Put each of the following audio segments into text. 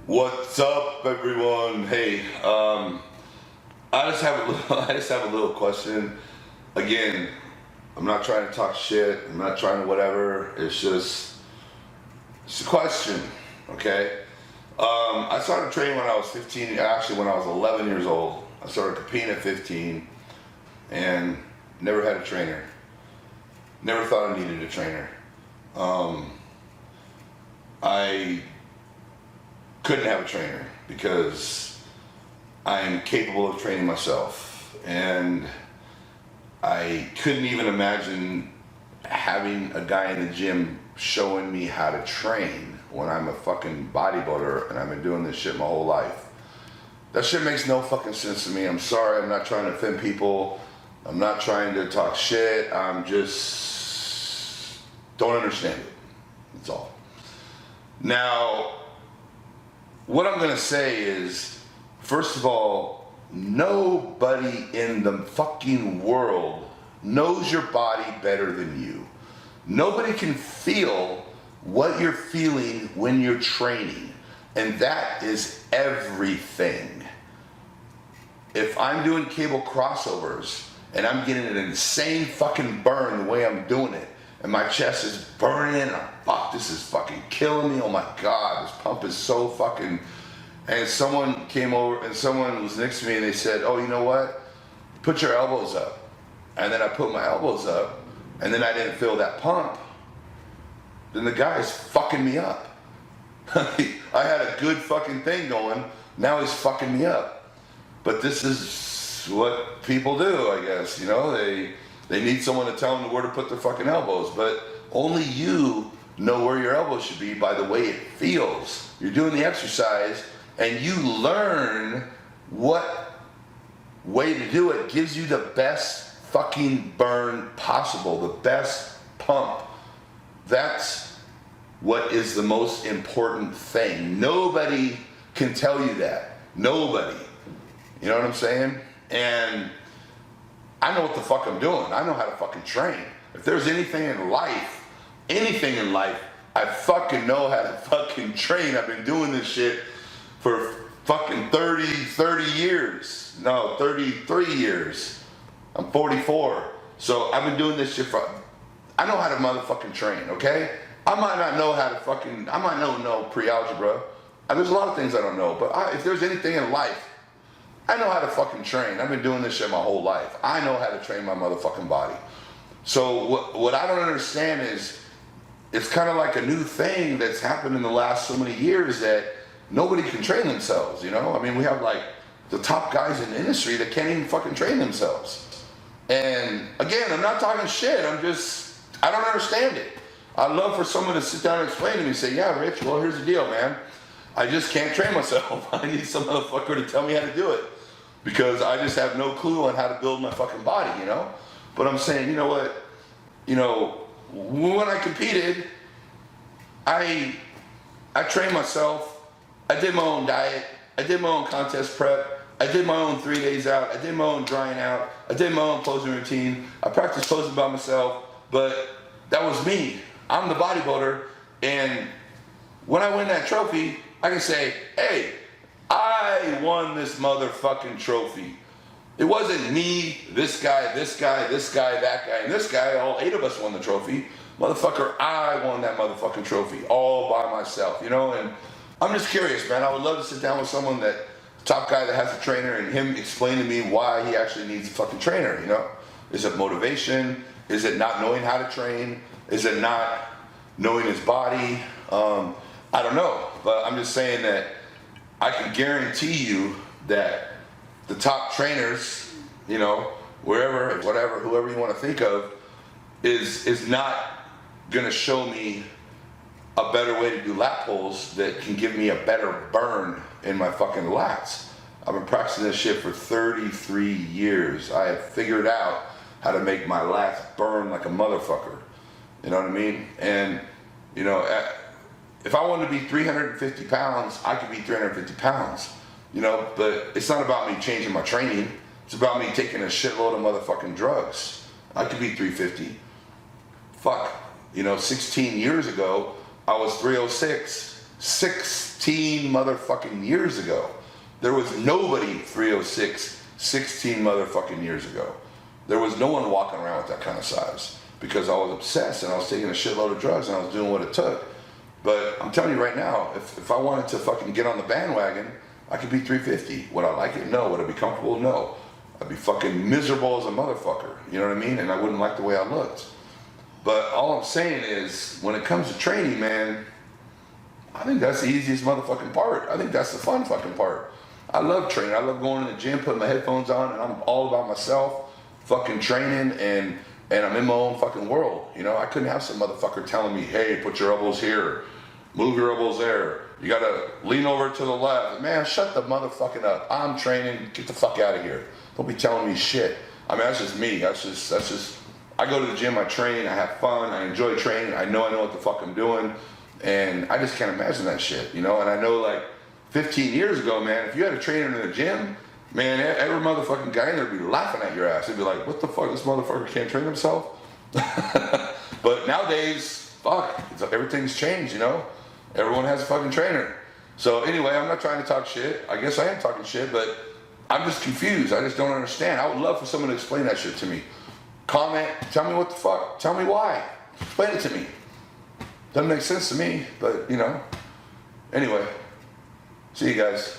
What's up, everyone? Hey, I just have a little question. Again, I'm not trying to talk shit. I'm not trying to whatever. It's a question, okay? I started training when I was 15. Actually, when I was 11 years old. I started competing at 15, and never had a trainer. Never thought I needed a trainer. I couldn't have a trainer because I am capable of training myself, and I couldn't even imagine having a guy in the gym showing me how to train when I'm a fucking bodybuilder and I've been doing this shit my whole life. That shit makes no fucking sense to me. I'm sorry, I'm not trying to offend people. I'm not trying to talk shit. I'm just don't understand it. That's all. Now, what I'm gonna say is, first of all, nobody in the fucking world knows your body better than you. Nobody can feel what you're feeling when you're training, and that is everything. If I'm doing cable crossovers and I'm getting an insane fucking burn the way I'm doing it, and my chest is burning, and fuck, this is fucking killing me, oh my god, this pump is so fucking... And someone came over, and someone was next to me, and they said, oh, you know what? Put your elbows up. And then I put my elbows up, and then I didn't feel that pump. Then the guy is fucking me up. I had a good fucking thing going, now he's fucking me up. But this is what people do, I guess, you know? They need someone to tell them where to put their fucking elbows, but only you know where your elbows should be by the way it feels. You're doing the exercise, and you learn what way to do it gives you the best fucking burn possible, the best pump. That's what is the most important thing. Nobody can tell you that. Nobody. You know what I'm saying? And I know what the fuck I'm doing. I know how to fucking train. If there's anything in life, I fucking know how to fucking train. I've been doing this shit for fucking 30 years. No, 33 years. I'm 44. So I've been doing this shit for, I know how to motherfucking train, okay? I might not know how to fucking, I might not know pre-algebra. There's a lot of things I don't know, but if there's anything in life, I know how to fucking train. I've been doing this shit my whole life. I know how to train my motherfucking body. So what I don't understand is, it's kind of like a new thing that's happened in the last so many years that nobody can train themselves, you know? I mean, we have like the top guys in the industry that can't even fucking train themselves. And again, I'm not talking shit, I don't understand it. I'd love for someone to sit down and explain to me, say, yeah, Rich, well, here's the deal, man. I just can't train myself. I need some motherfucker to tell me how to do it, because I just have no clue on how to build my fucking body, you know? But I'm saying, you know what? You know, when I competed, I trained myself. I did my own diet. I did my own contest prep. I did my own 3 days out. I did my own drying out. I did my own posing routine. I practiced posing by myself, but that was me. I'm the bodybuilder, and when I win that trophy, I can say, hey, I won this motherfucking trophy. It wasn't me, this guy, this guy, this guy, that guy, and this guy. All 8 of us won the trophy. Motherfucker, I won that motherfucking trophy all by myself, you know? And I'm just curious, man. I would love to sit down with someone the top guy that has a trainer, and him explain to me why he actually needs a fucking trainer, you know? Is it motivation? Is it not knowing how to train? Is it not knowing his body? I don't know, but I'm just saying that I can guarantee you that the top trainers, you know, wherever, whatever, whoever you want to think of, is not gonna show me a better way to do lat pulls that can give me a better burn in my fucking lats. I've been practicing this shit for 33 years. I have figured out how to make my lats burn like a motherfucker. You know what I mean? And, you know, if I wanted to be 350 pounds, I could be 350 pounds, you know, but it's not about me changing my training. It's about me taking a shitload of motherfucking drugs. I could be 350. Fuck, you know, 16 years ago, I was 306. 16 motherfucking years ago. There was nobody 306 16 motherfucking years ago. There was no one walking around with that kind of size because I was obsessed and I was taking a shitload of drugs and I was doing what it took. But I'm telling you right now, if I wanted to fucking get on the bandwagon, I could be 350. Would I like it? No. Would I be comfortable? No. I'd be fucking miserable as a motherfucker. You know what I mean? And I wouldn't like the way I looked. But all I'm saying is, when it comes to training, man, I think that's the easiest motherfucking part. I think that's the fun fucking part. I love training. I love going to the gym, putting my headphones on, and I'm all about myself, fucking training, and I'm in my own fucking world. You know, I couldn't have some motherfucker telling me, hey, put your elbows here, move your elbows there. You gotta lean over to the left. Man, shut the motherfucking up. I'm training. Get the fuck out of here. Don't be telling me shit. I mean, that's just me. That's just. I go to the gym. I train. I have fun. I enjoy training. I know what the fuck I'm doing, and I just can't imagine that shit. You know. And I know, like 15 years ago, man, if you had a trainer in the gym, man, every motherfucking guy in there would be laughing at your ass. They'd be like, "What the fuck? This motherfucker can't train himself." But nowadays, fuck, everything's changed. You know. Everyone has a fucking trainer. So anyway, I'm not trying to talk shit. I guess I am talking shit, but I'm just confused. I just don't understand. I would love for someone to explain that shit to me. Comment, tell me what the fuck, tell me why. Explain it to me. Doesn't make sense to me, but you know. Anyway, see you guys.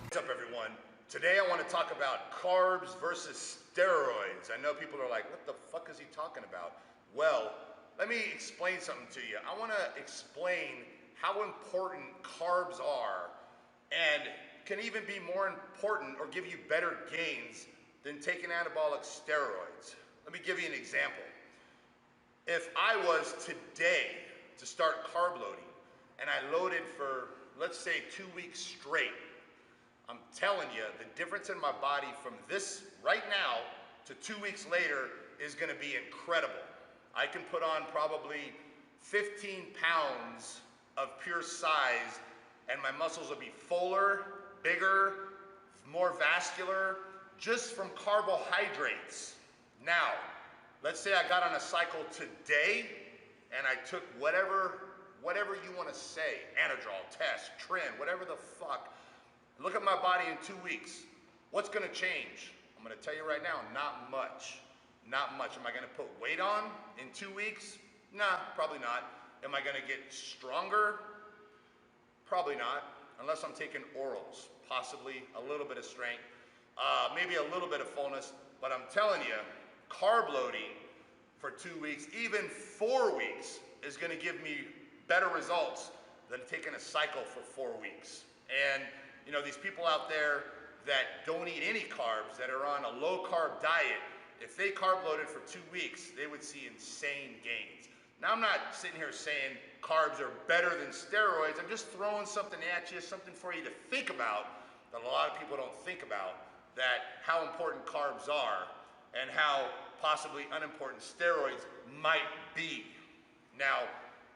What's up, everyone? Today I want to talk about carbs versus steroids. I know people are like, what the fuck is he talking about? Well, let me explain something to you. I want to explain how important carbs are and can even be more important or give you better gains than taking anabolic steroids. Let me give you an example. If I was today to start carb loading and I loaded for, let's say, 2 weeks straight, I'm telling you, the difference in my body from this right now to 2 weeks later is gonna be incredible. I can put on probably 15 pounds of pure size and my muscles will be fuller, bigger, more vascular, just from carbohydrates. Now, let's say I got on a cycle today and I took whatever you want to say, anadrol, test, trend, whatever the fuck. Look at my body in 2 weeks. What's going to change? I'm going to tell you right now, not much. Not much. Am I going to put weight on in 2 weeks? Nah, probably not. Am I going to get stronger? Probably not, unless I'm taking orals. Possibly a little bit of strength, maybe a little bit of fullness, but I'm telling you, carb loading for 2 weeks, even 4 weeks, is gonna give me better results than taking a cycle for 4 weeks. And you know, these people out there that don't eat any carbs, that are on a low carb diet, if they carb loaded for 2 weeks, they would see insane gains. Now, I'm not sitting here saying carbs are better than steroids. I'm just throwing something at you, something for you to think about that a lot of people don't think about, that how important carbs are and how possibly unimportant steroids might be. Now,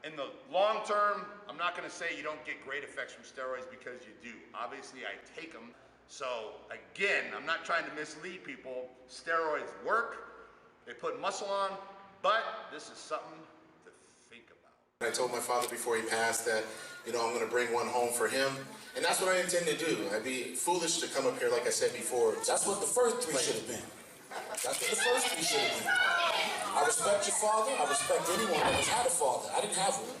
in the long term, I'm not gonna say you don't get great effects from steroids, because you do. Obviously, I take them. So again, I'm not trying to mislead people. Steroids work, they put muscle on, but this is something to think about. I told my father before he passed that, you know, I'm going to bring one home for him. And that's what I intend to do. I'd be foolish to come up here, like I said before. That's what the first three should have been. That's what the first three should have been. I respect your father. I respect anyone that has had a father. I didn't have one.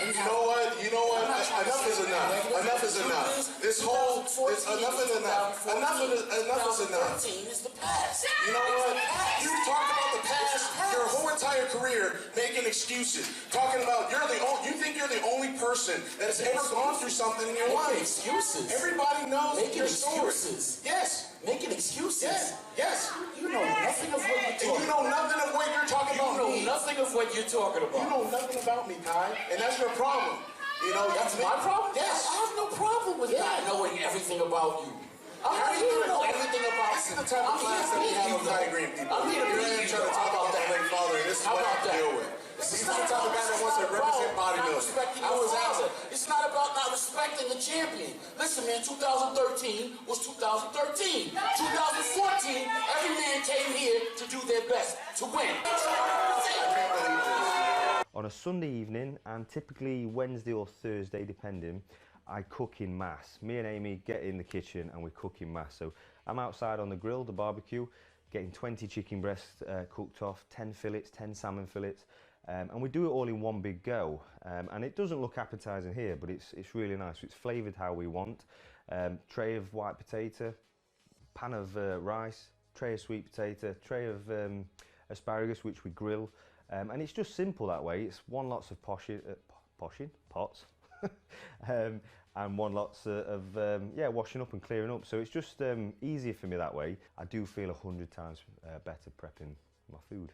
You know what? Enough is enough. Enough is enough. This whole, enough is enough. Enough is enough. Is the past. You know what? You talked about the past your whole entire career, making excuses. Talking about you think you're the only person that has ever gone through something in your life. Excuses. Everybody knows Making your story. excuses. Yes. Making excuses. Yes. Yes. You know nothing of what you're talking about. You know nothing of what you're talking about. You know nothing of what you're talking about. You know nothing about me, Kai, and that's your problem. You know, That's my problem? Yes. I have no problem with not knowing everything about you. I'm not here to know everything about This you. is the type of class that we have with Kai Green people. I'm here to You're be trying to talk about that late father, and this is How what I about that? deal with. He's the type of guy that wants to represent bodybuilding. I was out. It's not about not respecting the champion. Listen, man, 2013 was 2013. 2014, every man came here to do their best, to win. On a Sunday evening, and typically Wednesday or Thursday depending, I cook in mass. Me and Amy get in the kitchen and we cook in mass. So I'm outside on the grill, the barbecue, getting 20 chicken breasts cooked off, 10 fillets, 10 salmon fillets, and we do it all in one big go. And it doesn't look appetizing here, but it's really nice. It's flavored how we want. Tray of white potato, pan of rice, tray of sweet potato, tray of asparagus which we grill, and it's just simple that way. It's one lots of pots and one lots of yeah, washing up and clearing up, so it's just easier for me that way. I do feel 100 times better prepping my food.